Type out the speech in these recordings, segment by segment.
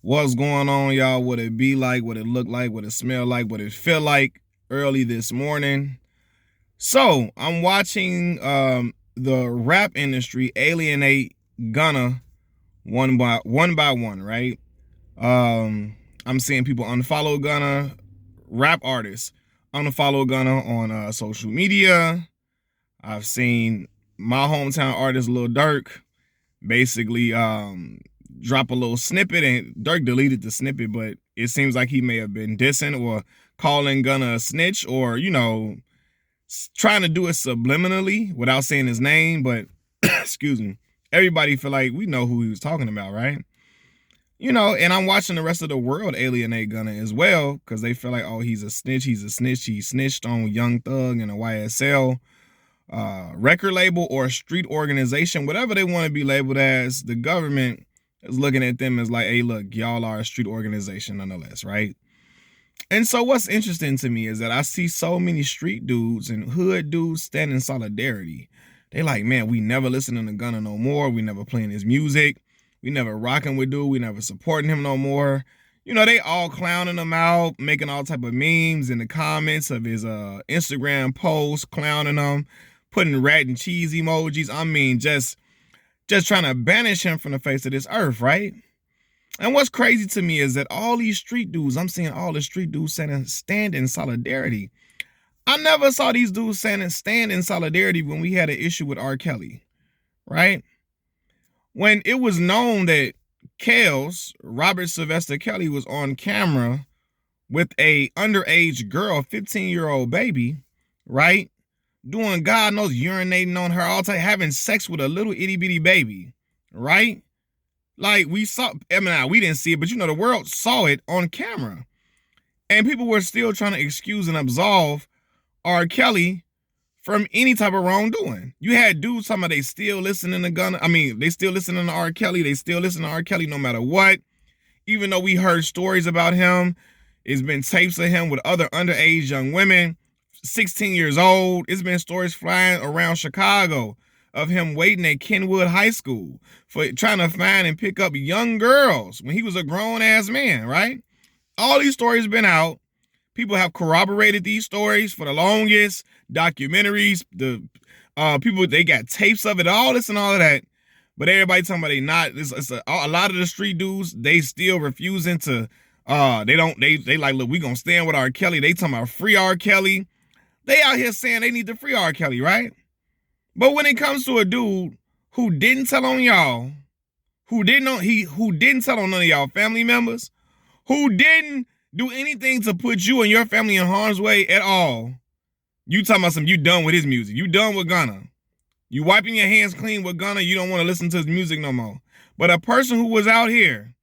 What's going on, y'all? What it be like? What it look like? What it smell like? What it feel like? Early this morning. So I'm watching the rap industry alienate Gunna one by one, right? I'm seeing people unfollow Gunna, rap artists unfollow Gunna on social media. I've seen my hometown artist Lil Durk basically drop a little snippet, and Dirk deleted the snippet, but it seems like he may have been dissing or calling Gunna a snitch, or trying to do it subliminally without saying his name. But excuse me, everybody feel like we know who he was talking about, right? And I'm watching the rest of the world alienate Gunna as well, because they feel like, oh, he's a snitch, he snitched on Young Thug and a YSL record label or street organization, whatever they want to be labeled as. The government is looking at them as like, hey, look, y'all are a street organization nonetheless, right? And so what's interesting to me is that I see so many street dudes and hood dudes stand in solidarity. They like, man, we never listening to Gunna no more. We never playing his music. We never rocking with dude. We never supporting him no more. They all clowning him out, making all type of memes in the comments of his Instagram posts, clowning him, putting rat and cheese emojis. I mean, just trying to banish him from the face of this earth, right? And what's crazy to me is that all these street dudes, I'm seeing all the street dudes stand in solidarity. I never saw these dudes stand in solidarity when we had an issue with R.Kelly, right? When it was known that Robert Sylvester Kelly, was on camera with a underage girl, 15-year-old baby, right? Doing God knows, urinating on her all the time, having sex with a little itty bitty baby, right? Like we saw, we didn't see it, but the world saw it on camera. And people were still trying to excuse and absolve R. Kelly from any type of wrongdoing. You had dudes talking about they still listening to Gunna. They still listening to R. Kelly. They still listen to R. Kelly no matter what. Even though we heard stories about him, it's been tapes of him with other underage young women, 16 years old. It's been stories flying around Chicago of him waiting at Kenwood High School for trying to find and pick up young girls when he was a grown-ass man, right? All these stories been out. People have corroborated these stories for the longest. Documentaries, the people, they got tapes of it, all this and all of that. But everybody talking about they not. A lot of the street dudes, they still refusing to. They like, look, we gonna stand with R. Kelly. They talking about free R. Kelly. They out here saying they need to free R. Kelly, right? But when it comes to a dude who didn't tell on y'all, who didn't tell on none of y'all family members, who didn't do anything to put you and your family in harm's way at all, you talking about you done with his music. You done with Gunna. You wiping your hands clean with Gunna. You don't want to listen to his music no more. But a person who was out here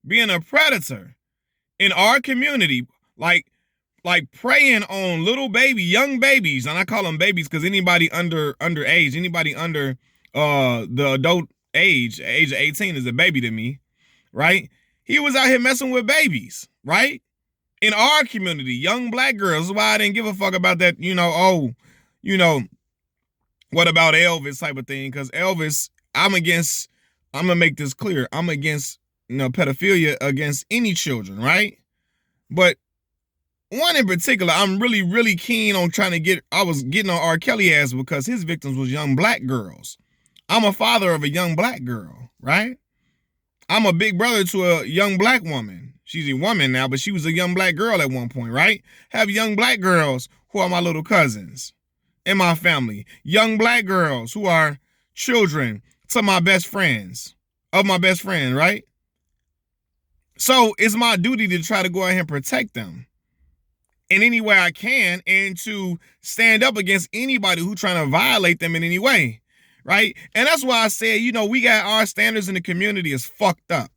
being a predator in our community, like preying on little young babies, and I call them babies because anybody underage, anybody under the adult age of 18 is a baby to me, right? He was out here messing with babies, right? In our community, young black girls. That's why I didn't give a fuck about that, what about Elvis type of thing? Because Elvis, I'm gonna make this clear, I'm against, pedophilia against any children, right? But one in particular, I'm really, really keen on I was getting on R. Kelly ass because his victims was young black girls. I'm a father of a young black girl, right? I'm a big brother to a young black woman. She's a woman now, but she was a young black girl at one point, right? Have young black girls who are my little cousins in my family. Young black girls who are children to my best friends, right? So it's my duty to try to go out here and protect them in any way I can, and to stand up against anybody who trying to violate them in any way, right? And that's why I said, we got our standards in the community is fucked up.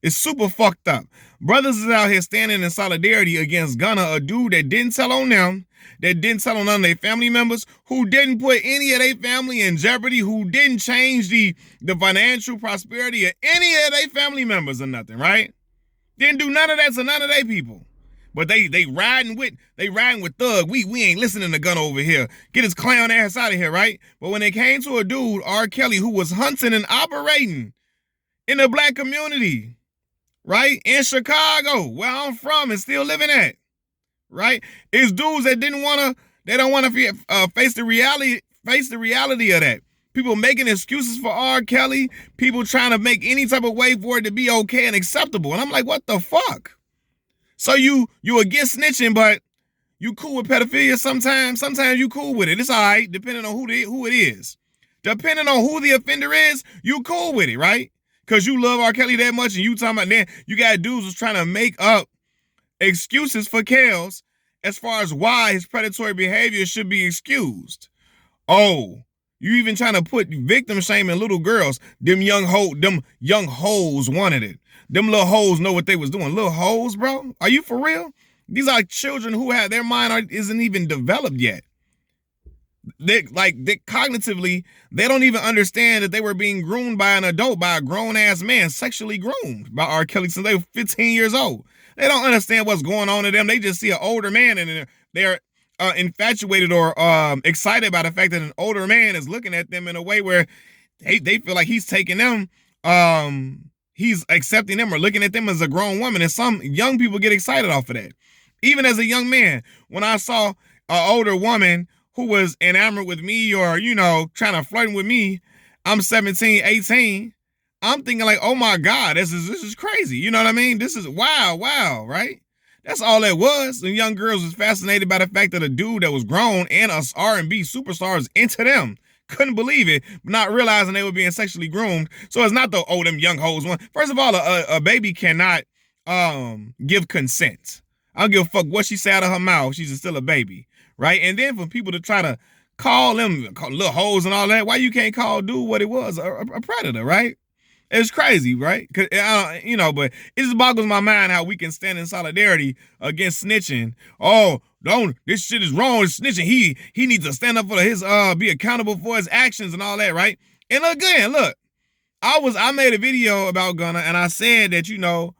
It's super fucked up. Brothers is out here standing in solidarity against Gunna, a dude that didn't tell on them, that didn't tell on none of their family members, who didn't put any of their family in jeopardy, who didn't change the financial prosperity of any of their family members or nothing, right? Didn't do none of that to none of their people. But they riding with Thug. We ain't listening to Gunna over here. Get his clown ass out of here, right? But when it came to a dude, R. Kelly, who was hunting and operating in the black community, right? In Chicago, where I'm from and still living at, right? It's dudes that they don't want to face the reality of that. People making excuses for R. Kelly, people trying to make any type of way for it to be okay and acceptable. And I'm like, what the fuck? So you against snitching, but you cool with pedophilia sometimes. Sometimes you cool with it. It's all right, depending on who it is. Depending on who the offender is, you cool with it, right? Because you love R. Kelly that much and you talking about then you got dudes who's trying to make up excuses for Kels as far as why his predatory behavior should be excused. Oh, you even trying to put victim shaming little girls. Them young hoes wanted it. Them little hoes know what they was doing. Little hoes, bro? Are you for real? These are children who have their mind isn't even developed yet. They cognitively, they don't even understand that they were being groomed by an adult, by a grown ass man, sexually groomed by R. Kelly since they were 15 years old. They don't understand what's going on to them. They just see an older man and they're infatuated or excited by the fact that an older man is looking at them in a way where they feel like he's taking them, he's accepting them or looking at them as a grown woman. And some young people get excited off of that. Even as a young man, when I saw an older woman who was enamored with me or, trying to flirt with me, I'm 17, 18, I'm thinking like, oh my God, this is crazy. You know what I mean? This is wow, right? That's all that was. The young girls was fascinated by the fact that a dude that was grown and us R&B superstars into them. Couldn't believe it, not realizing they were being sexually groomed. So it's not them young hoes one. First of all, a baby cannot give consent. I don't give a fuck what she said out of her mouth. She's still a baby, right? And then for people to try to call little hoes and all that, why you can't call dude what it was, a predator, right? It's crazy, right? But it just boggles my mind how we can stand in solidarity against snitching. Oh, this shit is wrong. It's snitching. He needs to stand up for his be accountable for his actions and all that, right? And again, look, I made a video about Gunna and I said that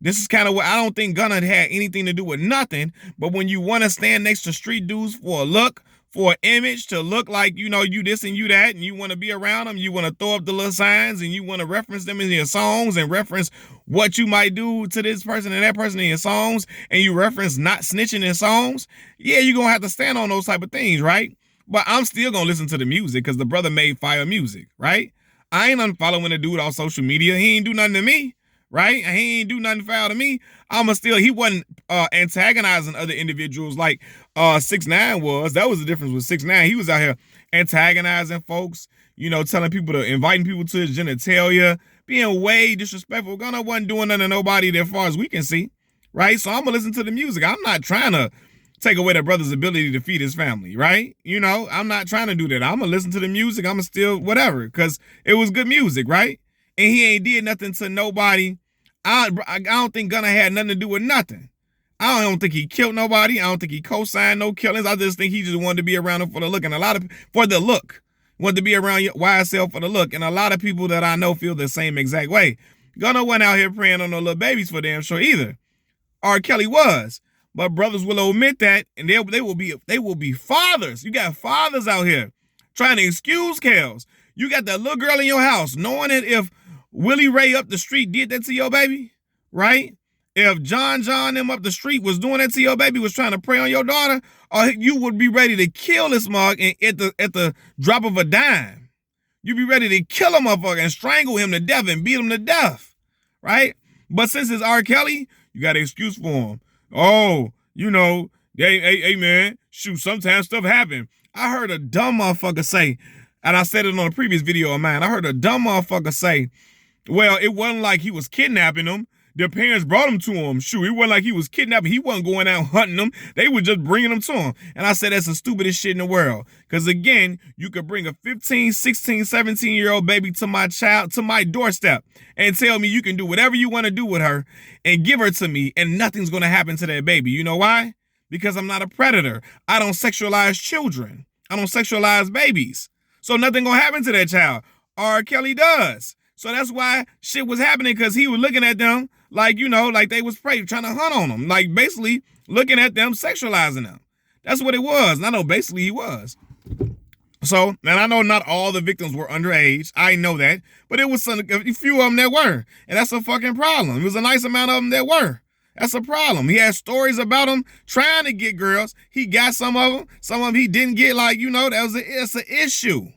this is kind of what I don't think Gunna had anything to do with nothing. But when you want to stand next to street dudes for a look, for an image, to look like, you this and you that, and you want to be around them, you want to throw up the little signs, and you want to reference them in your songs and reference what you might do to this person and that person in your songs, and you reference not snitching in songs, yeah, you're going to have to stand on those type of things, right? But I'm still going to listen to the music because the brother made fire music, right? I ain't unfollowing the dude on social media. He ain't do nothing to me. Right? And he ain't do nothing foul to me. He wasn't antagonizing other individuals like 6ix9ine was. That was the difference with 6ix9ine. He was out here antagonizing folks, telling people inviting people to his genitalia, being way disrespectful. Gunna wasn't doing nothing to nobody as far as we can see. Right? So I'm gonna listen to the music. I'm not trying to take away that brother's ability to feed his family, right? I'm not trying to do that. I'm gonna listen to the music. I'm gonna still whatever, because it was good music, right? And he ain't did nothing to nobody. I don't think Gunna had nothing to do with nothing. I don't think he killed nobody. I don't think he co-signed no killings. I just think he just wanted to be around him for the look. And wanted to be around YSL for the look. And a lot of people that I know feel the same exact way. Gunna wasn't out here praying on no little babies for damn sure either. R. Kelly was. But brothers will admit that, and they will be fathers. You got fathers out here trying to excuse Kels. You got that little girl in your house knowing that if Willie Ray up the street did that to your baby, right? If John them up the street was doing that to your baby, was trying to prey on your daughter, or you would be ready to kill this mug and at the drop of a dime. You'd be ready to kill a motherfucker and strangle him to death and beat him to death, right? But since it's R. Kelly, you got an excuse for him. Oh, hey man, shoot, sometimes stuff happen. I heard a dumb motherfucker say, and I said it on a previous video of mine, I heard a dumb motherfucker say, well, it wasn't like he was kidnapping them. Their parents brought him to him. Shoot, it wasn't like he was kidnapping. He wasn't going out hunting them. They were just bringing them to him. And I said, that's the stupidest shit in the world. Because again, you could bring a 15, 16, 17-year-old baby to my doorstep and tell me you can do whatever you want to do with her and give her to me and nothing's going to happen to that baby. You know why? Because I'm not a predator. I don't sexualize children. I don't sexualize babies. So nothing going to happen to that child. R. Kelly does. So that's why shit was happening, because he was looking at them like, like they was prey, trying to hunt on them. Like basically looking at them, sexualizing them. That's what it was. And I know basically he was. So, and I know not all the victims were underage. I know that. But it was a few of them that were. And that's a fucking problem. It was a nice amount of them that were. That's a problem. He had stories about them trying to get girls. He got some of them. Some of them he didn't get. Like, it's an issue.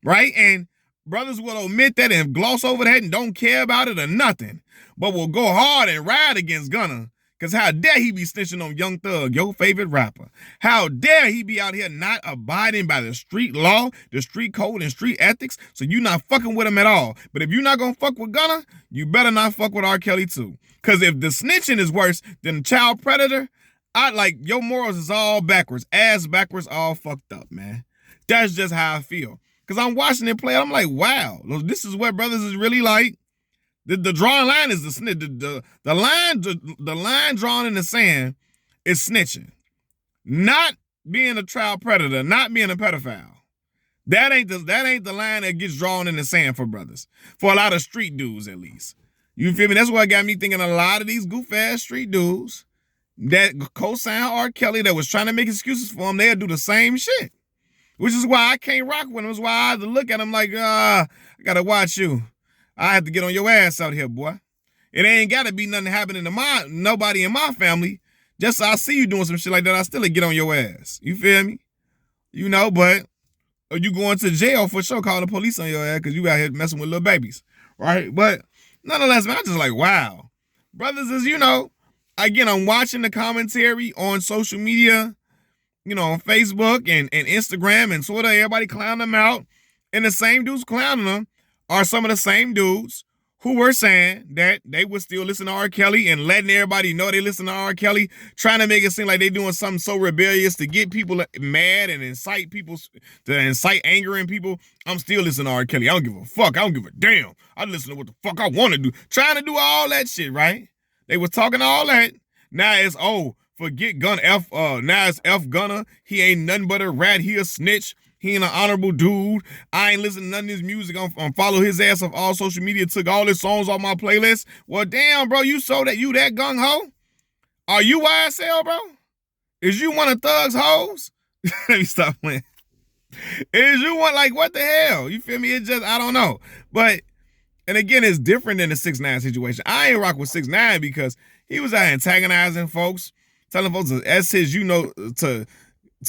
Right? And brothers will omit that and gloss over that and don't care about it or nothing. But will go hard and ride against Gunna. Because how dare he be snitching on Young Thug, your favorite rapper? How dare he be out here not abiding by the street law, the street code, and street ethics? So you not fucking with him at all. But if you're not going to fuck with Gunna, you better not fuck with R.Kelly too. Because if the snitching is worse than the child predator, your morals is all backwards. Ass backwards, all fucked up, man. That's just how I feel. Because I'm watching it play, I'm like, wow, this is what brothers is really like. The drawing line is the line drawn in the sand is snitching, not being a child predator, not being a pedophile. That ain't the line that gets drawn in the sand for brothers, for a lot of street dudes at least. You feel me? That's what got me thinking a lot of these goof ass street dudes that co-sign R.Kelly that was trying to make excuses for him, they'll do the same shit. Which is why I can't rock with him. It's why I have to look at him like, I gotta watch you. I have to get on your ass out here, boy. It ain't got to be nothing happening to nobody in my family. Just so I see you doing some shit like that, I still get on your ass. You feel me? But you going to jail for sure, call the police on your ass because you out here messing with little babies, right? But nonetheless, man, I'm just like, wow. Brothers is, again, I'm watching the commentary on social media, on Facebook and Instagram and Twitter, everybody clowning them out. And the same dudes clowning them are some of the same dudes who were saying that they would still listen to R. Kelly and letting everybody know they listen to R. Kelly, trying to make it seem like they're doing something so rebellious to get people mad and incite anger in people. I'm still listening to R. Kelly. I don't give a fuck. I don't give a damn. I listen to what the fuck I want to do. Trying to do all that shit, right? They were talking all that. Now it's, forget Gunna. Now it's F Gunna. He ain't nothing but a rat. He a snitch. He ain't an honorable dude. I ain't listening to none of his music. I'm follow his ass off all social media. Took all his songs off my playlist. Well, damn, bro, you that gung-ho? Are you YSL, bro? Is you one of Thug's hoes? Let me stop playing. Is you one, what the hell? You feel me? It's just, I don't know. But, and again, it's different than the 6ix9ine situation. I ain't rock with 6ix9ine because he was out antagonizing folks, telling folks to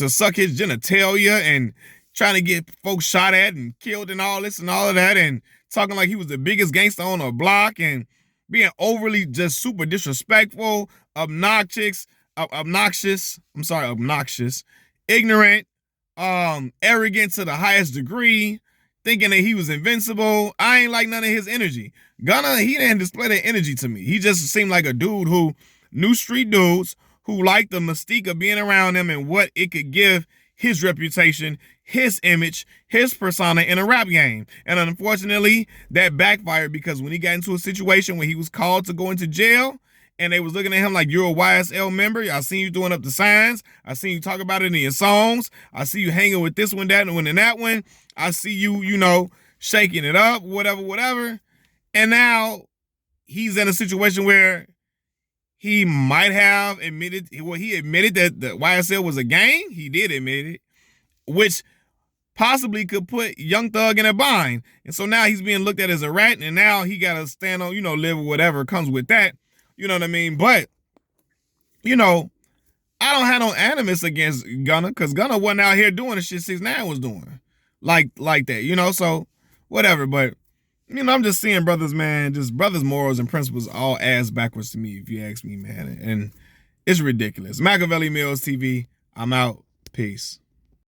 suck his genitalia and trying to get folks shot at and killed and all this and all of that, and talking like he was the biggest gangster on the block and being overly just super disrespectful, obnoxious, ignorant, arrogant to the highest degree, thinking that he was invincible. I ain't like none of his energy. Gunna, he didn't display that energy to me. He just seemed like a dude who knew street dudes, who liked the mystique of being around them and what it could give his reputation, his image, his persona in a rap game. And unfortunately, that backfired because when he got into a situation where he was called to go into jail and they was looking at him like, you're a YSL member. I seen you throwing up the signs. I seen you talk about it in your songs. I see you hanging with this one, that one, and that one. I see you, shaking it up, whatever. And now he's in a situation where he might have admitted that the YSL was a gang. He did admit it, which possibly could put Young Thug in a bind. And so now he's being looked at as a rat, and now he got to stand on, live with whatever comes with that. You know what I mean? But, I don't have no animus against Gunna, because Gunna wasn't out here doing the shit 6ix9ine was doing. Like that, so whatever. But, I'm just seeing brothers, man, just brothers' morals and principles all ass backwards to me, if you ask me, man. And it's ridiculous. Machiavelli Mills TV, I'm out. Peace.